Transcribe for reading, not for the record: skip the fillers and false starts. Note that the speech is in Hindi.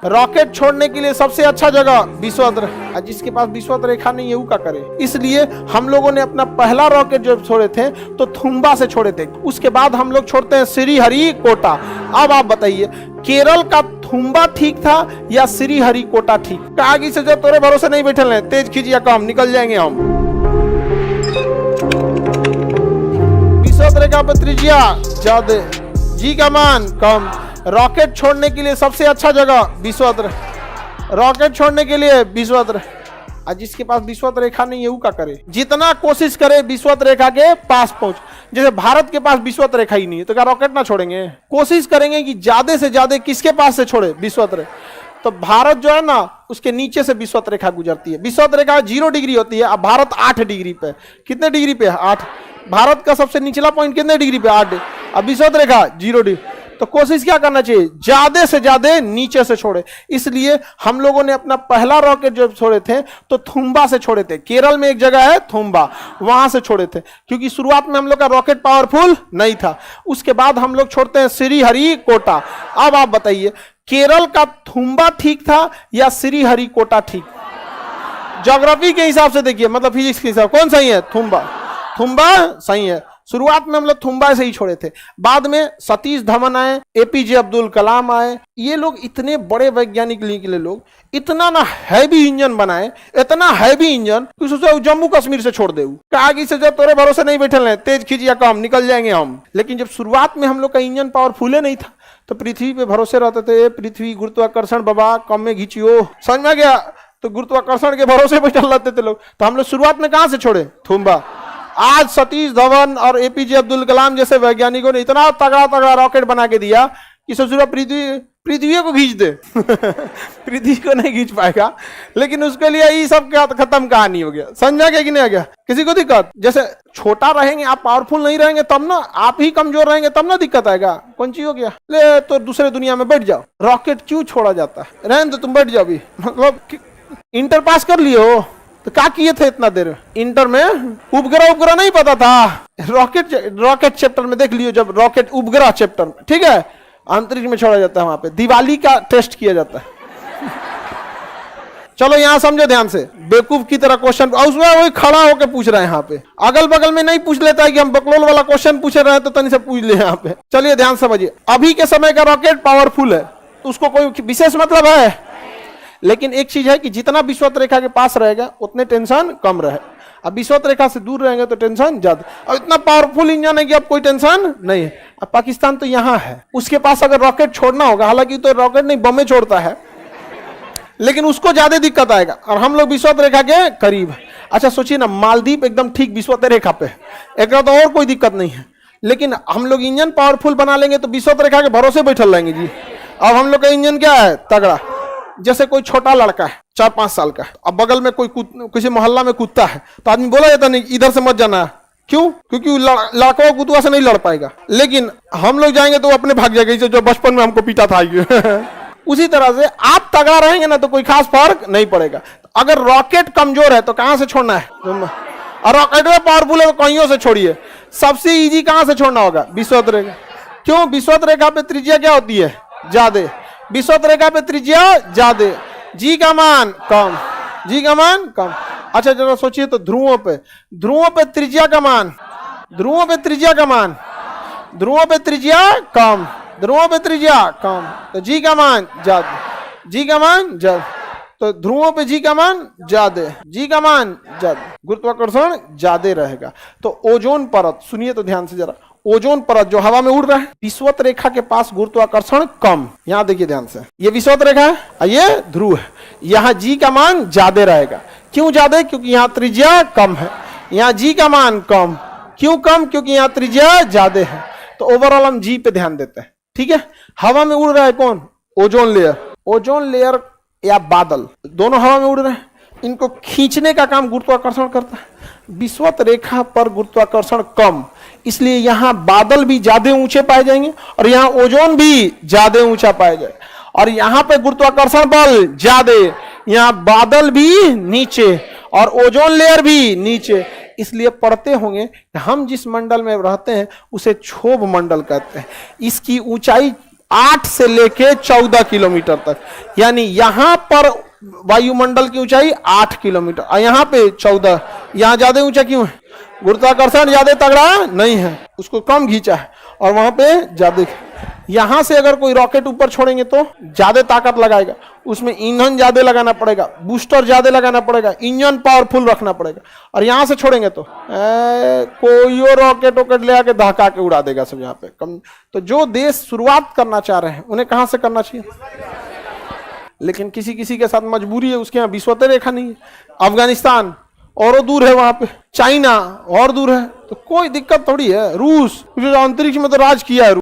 रॉकेट छोड़ने के लिए सबसे अच्छा जगह विश्वत्र, जिसके पास विश्वत्र रेखा नहीं है वो क्या करे। इसलिए हम लोगों ने अपना पहला रॉकेट जो छोड़े थे तो थुम्बा से छोड़े थे, उसके बाद हम लोग छोड़ते हैं श्रीहरिकोटा। अब आप बताइए केरल का थुम्बा ठीक था या श्रीहरिकोटा ठीक। आगे से जब तोरे भरोसे नहीं बैठे हैं, तेज खींचिए काम निकल जाएंगे हम। विश्वत्र रेखा पर त्रिज्या ज्यादा, जी का मान कम। रॉकेट छोड़ने के लिए सबसे अच्छा जगह विश्वत्र, रॉकेट छोड़ने के लिए विश्वत्र, जिसके पास विश्वत्र रेखा नहीं है वो क्या करे। जितना कोशिश करे विश्वत्र रेखा के पास पहुंच, जैसे भारत के पास विश्वत्र रेखा ही नहीं है तो क्या रॉकेट ना छोड़ेंगे। कोशिश करेंगे कि ज्यादा से ज्यादा किसके पास से छोड़े, विश्वत्र। तो भारत जो है ना उसके नीचे से विश्वत्र रेखा गुजरती है। विश्वत्र रेखा 0 डिग्री होती है, अब भारत 8 डिग्री पे। कितने डिग्री पे? 8। भारत का सबसे निचला पॉइंट कितने डिग्री पे? 8। अब विश्वत्र रेखा 0 डिग्री। तो कोशिश क्या करना चाहिए, ज्यादा से ज्यादा नीचे से छोड़े। इसलिए हम लोगों ने अपना पहला रॉकेट जो छोड़े थे तो थुम्बा से छोड़े थे। केरल में एक जगह है थुम्बा, वहां से छोड़े थे, क्योंकि शुरुआत में हम लोग का रॉकेट पावरफुल नहीं था। उसके बाद हम लोग छोड़ते हैं श्रीहरिकोटा। अब आप बताइए केरल का थुम्बा ठीक था या श्रीहरिकोटा ठीक। ज्योग्राफी के हिसाब से देखिए, मतलब फिजिक्स के हिसाब कौन सही है? थुम्बा। थुम्बा सही है। शुरुआत में हम लोग थुम्बा से ही छोड़े थे, बाद में सतीश धवन आए, एपीजे अब्दुल कलाम आए। ये लोग इतने बड़े वैज्ञानिक निकले, लोग इतना ना हैवी इंजन बनाए, इतना हैवी इंजन कि सोचो जम्मू कश्मीर से छोड़ दे। आगे से जब तोरे भरोसे नहीं बैठे हैं, तेज खींचिए काम निकल जाएंगे हम। लेकिन जब शुरुआत में हम लोग का इंजन पावरफुल नहीं था तो पृथ्वी पे भरोसे रहते थे, पृथ्वी गुरुत्वाकर्षण बाबा कम में घींचियो, समझ में गया। तो गुरुत्वाकर्षण के भरोसे बैठल रहते थे लोग। तो हम लोग शुरुआत में कहां से छोड़े? थुम्बा। आज सतीश धवन और एपीजे अब्दुल कलाम जैसे वैज्ञानिकों ने इतना तगड़ा तगड़ा रॉकेट बना के दिया कि सोचो पृथ्वी को खींच दे। पृथ्वी को नहीं खींच पाएगा, लेकिन उसके लिए ये सब खत्म कहानी हो गया। समझा गया कि नहीं आ गया? किसी को दिक्कत? जैसे छोटा रहेंगे आप, पावरफुल नहीं रहेंगे तब ना, आप ही कमजोर रहेंगे तब ना दिक्कत आएगा। कौन चीज हो गया? ले तो दूसरे दुनिया में बैठ जाओ। रॉकेट क्यों छोड़ा जाता है? रहने तो तुम बैठ जाओ भी। मतलब इंटर पास कर लियो तो क्या किए थे इतना देर? इंटर में उपग्रह नहीं पता था। रॉकेट चैप्टर में देख लियो, जब रॉकेट उपग्रह चैप्टर में, ठीक है, अंतरिक्ष में छोड़ा जाता है, वहां पे दिवाली का टेस्ट किया जाता है। चलो यहां समझो ध्यान से, बेवकूफ की तरह क्वेश्चन वही खड़ा होकर पूछ रहे हैं यहाँ पे। अगल बगल में नहीं पूछ लेता है कि हम बकलोल वाला क्वेश्चन पूछ रहे हैं तो तनी से पूछ ले यहाँ पे। चलिए ध्यान समझिए, अभी के समय का रॉकेट पावरफुल है तो उसको कोई विशेष मतलब है, लेकिन एक चीज है कि जितना विश्वत्र रेखा के पास रहेगा उतने टेंशन कम रहे। अब विश्वत्र रेखा से दूर रहेंगे तो टेंशन ज्यादा। और इतना पावरफुल इंजन है कि अब कोई टेंशन नहीं है। अब पाकिस्तान तो यहाँ है, उसके पास अगर रॉकेट छोड़ना होगा, हालांकि तो रॉकेट नहीं बम छोड़ता है, लेकिन उसको ज्यादा दिक्कत आएगा। और हम लोग विश्वत्र रेखा के करीब है। अच्छा सोचिए ना, मालदीव एकदम ठीक विश्वत्र रेखा पे, एक तो और कोई दिक्कत नहीं है, लेकिन हम लोग इंजन पावरफुल बना लेंगे तो विश्वत्र रेखा के भरोसे बैठल रहेंगे जी। अब हम लोग का इंजन क्या है? तगड़ा। जैसे कोई छोटा लड़का है 4-5 साल का, अब बगल में कोई किसी मोहल्ला में कुत्ता है तो आदमी बोला जाता नहीं इधर से मत जाना। क्यों? क्योंकि लड़का कुत्ता से नहीं लड़ पाएगा। लेकिन हम लोग जाएंगे तो अपने भाग जाएगा, जो बचपन में हमको पीटा था। उसी तरह से आप तगड़ा रहेंगे ना तो कोई खास फर्क नहीं पड़ेगा। अगर रॉकेट कमजोर है तो कहां से छोड़ना है? और रॉकेट में पावरफुल है तो कहीं से छोड़िए। सबसे इजी कहां से छोड़ना होगा? विश्वत्र रेखा। क्यों? विश्वत्र रेखा पे त्रिज्या क्या होती है? ज्यादा। विश्वत्र रेखा पे त्रिज्या ज्यादा, जी का मान कम, जी का मान कम। अच्छा जरा सोचिए तो ध्रुवों पे त्रिज्या का मान, ध्रुवों पे त्रिज्या का मान, ध्रुवों पे त्रिज्या कम, ध्रुवों पे त्रिज्या कम, तो जी का मान ज्यादा, जी का मान ज्यादा। तो ध्रुवों पे जी का मान ज्यादा, जी का मान ज्यादा, गुरुत्वाकर्षण ज्यादा रहेगा। तो ओजोन परत, सुनिए तो ध्यान से जरा, ओजोन परत जो हवा में उड़ रहा है, विश्वत्र रेखा के पास गुरुत्वाकर्षण कम। यहां देखिए ध्यान से, ये विश्वत्र रेखा है, ये ध्रुव है। यहां जी का मान ज्यादा रहेगा। क्यों ज्यादा? क्योंकि यहाँ त्रिज्या कम है। यहाँ जी का मान कम। क्यों कम? क्योंकि यहाँ त्रिज्या ज्यादा है। तो ओवरऑल हम जी पे ध्यान देते हैं, ठीक है। हवा में उड़ रहा है कौन? Ozone layer. ओजोन लेयर या बादल, दोनों हवा में उड़ रहे हैं, इनको खींचने का काम गुरुत्वाकर्षण करता है। विश्वत्र रेखा पर गुरुत्वाकर्षण कम, इसलिए यहां बादल भी ज्यादा ऊंचे पाए जाएंगे और यहां ओजोन भी ज्यादा ऊंचा पाया जाएगा। और यहां पे गुरुत्वाकर्षण बल ज्यादा, यहां बादल भी नीचे और ओजोन लेयर भी नीचे। इसलिए पढ़ते होंगे कि हम जिस मंडल में रहते हैं उसे क्षोभ मंडल कहते हैं। इसकी ऊंचाई 8 से लेके 14 किलोमीटर तक, यानी यहां पर वायुमंडल की ऊंचाई 8 किलोमीटर और यहां पे 14। यहां ज्यादा ऊंचा क्यों है? गुरुत्वाकर्षण ज्यादा तगड़ा नहीं है, उसको कम खींचा है, और वहां पे ज्यादा। यहां से अगर कोई रॉकेट ऊपर छोड़ेंगे तो ज्यादा ताकत लगाएगा, उसमें ईंधन ज्यादा लगाना पड़ेगा, बूस्टर ज्यादा लगाना पड़ेगा, इंजन पावरफुल रखना पड़ेगा। और यहां से छोड़ेंगे तो कोई रॉकेट वॉकेट ले आके धक्का के उड़ा देगा सब यहाँ पे कम। तो जो देश शुरुआत करना चाह रहे हैं उन्हें कहां से करना चाहिए, लेकिन किसी किसी के साथ मजबूरी है, उसके यहाँ विषुवत रेखा नहीं है। अफगानिस्तान और दूर है, वहां पे चाइना और दूर है, तो कोई दिक्कत थोड़ी है। रूस अंतरिक्ष में तो राज किया है।